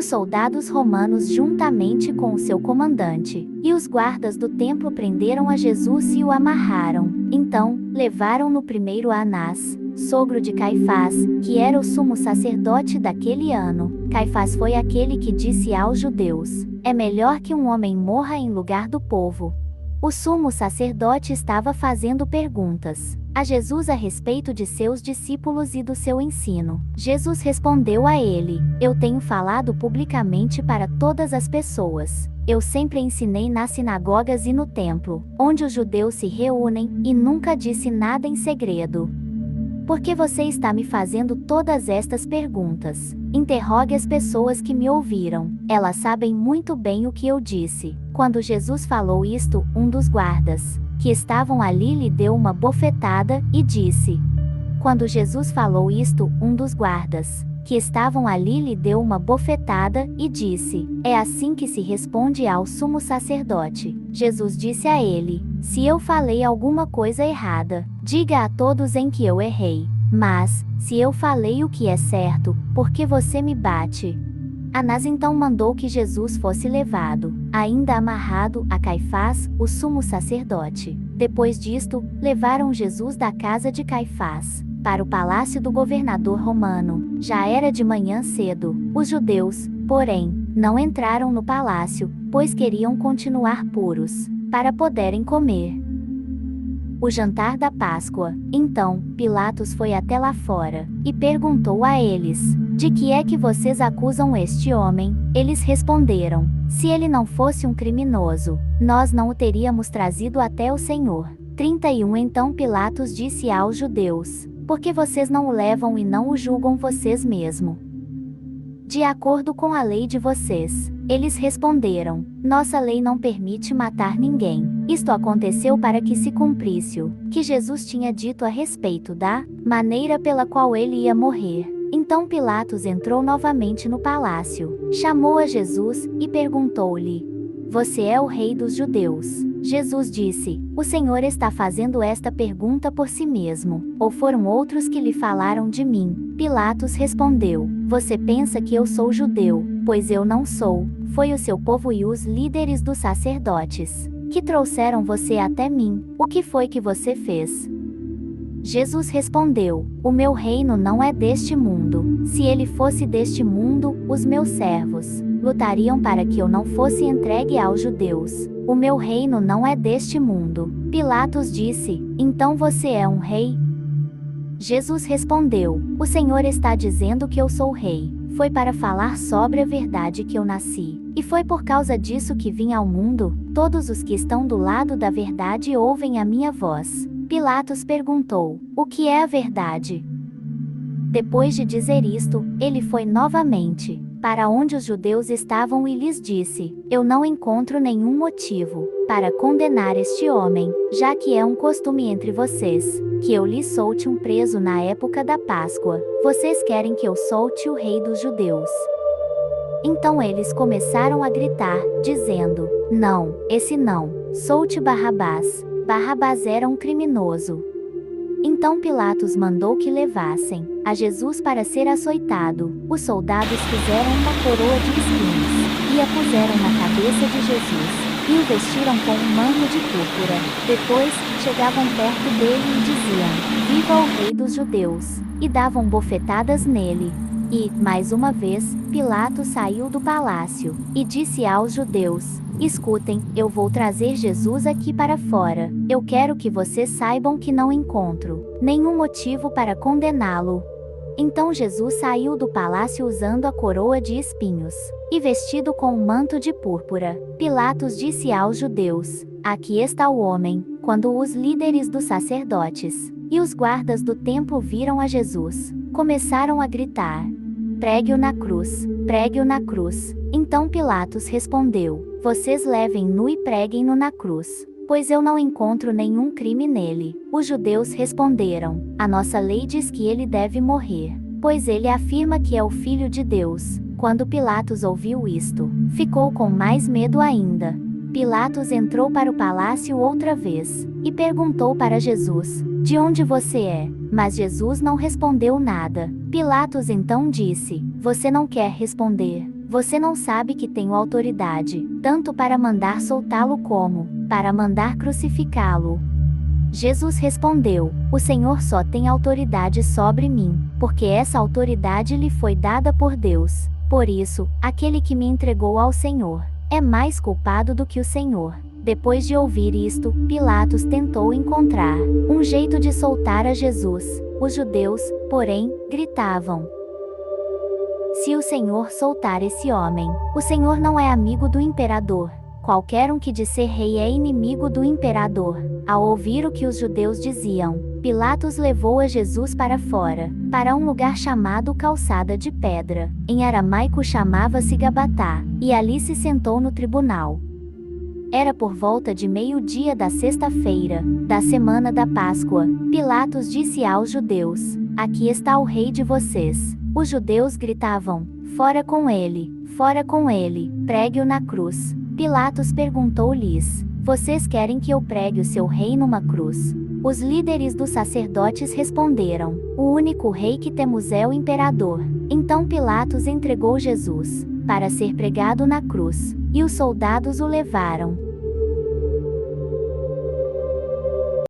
os soldados romanos juntamente com o seu comandante, e os guardas do templo prenderam a Jesus e o amarraram. Então, levaram-no primeiro a Anás, sogro de Caifás, que era o sumo sacerdote daquele ano. Caifás foi aquele que disse aos judeus: é melhor que um homem morra em lugar do povo. O sumo sacerdote estava fazendo perguntas a Jesus a respeito de seus discípulos e do seu ensino. Jesus respondeu a ele: eu tenho falado publicamente para todas as pessoas. Eu sempre ensinei nas sinagogas e no templo, onde os judeus se reúnem, e nunca disse nada em segredo. Por que você está me fazendo todas estas perguntas? Interrogue as pessoas que me ouviram. Elas sabem muito bem o que eu disse. Quando Jesus falou isto, um dos guardas que estavam ali lhe deu uma bofetada e disse. Quando Jesus falou isto, um dos guardas que estavam ali lhe deu uma bofetada e disse: é assim que se responde ao sumo sacerdote. Jesus disse a ele: se eu falei alguma coisa errada, diga a todos em que eu errei. Mas, se eu falei o que é certo, por que você me bate? Anás então mandou que Jesus fosse levado, ainda amarrado, a Caifás, o sumo sacerdote. Depois disto, levaram Jesus da casa de Caifás para o palácio do governador romano. Já era de manhã cedo. Os judeus, porém, não entraram no palácio, pois queriam continuar puros, para poderem comer o jantar da Páscoa. Então, Pilatos foi até lá fora e perguntou a eles: de que é que vocês acusam este homem? Eles responderam: se ele não fosse um criminoso, nós não o teríamos trazido até o Senhor. 31 Então Pilatos disse aos judeus: por que vocês não o levam e não o julgam vocês mesmos? De acordo com a lei de vocês. Eles responderam: nossa lei não permite matar ninguém. Isto aconteceu para que se cumprisse o que Jesus tinha dito a respeito da maneira pela qual ele ia morrer. Então Pilatos entrou novamente no palácio, chamou a Jesus e perguntou-lhe: você é o rei dos judeus? Jesus disse: o Senhor está fazendo esta pergunta por si mesmo, ou foram outros que lhe falaram de mim? Pilatos respondeu: você pensa que eu sou judeu, pois eu não sou. Foi o seu povo e os líderes dos sacerdotes que trouxeram você até mim. O que foi que você fez? Jesus respondeu: o meu reino não é deste mundo. Se ele fosse deste mundo, os meus servos lutariam para que eu não fosse entregue aos judeus. O meu reino não é deste mundo. Pilatos disse: então você é um rei? Jesus respondeu: o Senhor está dizendo que eu sou rei. Foi para falar sobre a verdade que eu nasci, e foi por causa disso que vim ao mundo. Todos os que estão do lado da verdade ouvem a minha voz. Pilatos perguntou: o que é a verdade? Depois de dizer isto, ele foi novamente para onde os judeus estavam e lhes disse: eu não encontro nenhum motivo para condenar este homem, já que é um costume entre vocês que eu lhe solte um preso na época da Páscoa. Vocês querem que eu solte o rei dos judeus? Então eles começaram a gritar, dizendo: não, esse não, solte Barrabás. Barrabás era um criminoso. Então Pilatos mandou que levassem a Jesus para ser açoitado. Os soldados fizeram uma coroa de espinhos e a puseram na cabeça de Jesus, e o vestiram com um manto de púrpura. Depois, chegavam perto dele e diziam: viva o rei dos judeus! E davam bofetadas nele. E, mais uma vez, Pilatos saiu do palácio e disse aos judeus: escutem, eu vou trazer Jesus aqui para fora. Eu quero que vocês saibam que não encontro nenhum motivo para condená-lo. Então Jesus saiu do palácio usando a coroa de espinhos e vestido com um manto de púrpura. Pilatos disse aos judeus: aqui está o homem. Quando os líderes dos sacerdotes e os guardas do templo viram a Jesus, começaram a gritar: pregue-o na cruz, pregue-o na cruz. Então Pilatos respondeu: vocês levem-no e preguem-no na cruz, pois eu não encontro nenhum crime nele. Os judeus responderam: a nossa lei diz que ele deve morrer, pois ele afirma que é o Filho de Deus. Quando Pilatos ouviu isto, ficou com mais medo ainda. Pilatos entrou para o palácio outra vez e perguntou para Jesus: de onde você é? Mas Jesus não respondeu nada. Pilatos então disse: você não quer responder? Você não sabe que tenho autoridade, tanto para mandar soltá-lo como para mandar crucificá-lo. Jesus respondeu: O Senhor só tem autoridade sobre mim, porque essa autoridade lhe foi dada por Deus. Por isso, aquele que me entregou ao Senhor é mais culpado do que o Senhor. Depois de ouvir isto, Pilatos tentou encontrar um jeito de soltar a Jesus. Os judeus, porém, gritavam: Se o Senhor soltar esse homem, o Senhor não é amigo do imperador. Qualquer um que diz ser rei é inimigo do imperador. Ao ouvir o que os judeus diziam, Pilatos levou a Jesus para fora, para um lugar chamado Calçada de Pedra. Em aramaico chamava-se Gabatá, e ali se sentou no tribunal. Era por volta de meio-dia da sexta-feira, da semana da Páscoa. Pilatos disse aos judeus: Aqui está o rei de vocês. Os judeus gritavam: Fora com ele, pregue-o na cruz. Pilatos perguntou-lhes: Vocês querem que eu pregue o seu rei numa cruz? Os líderes dos sacerdotes responderam: O único rei que temos é o imperador. Então Pilatos entregou Jesus para ser pregado na cruz, e os soldados o levaram.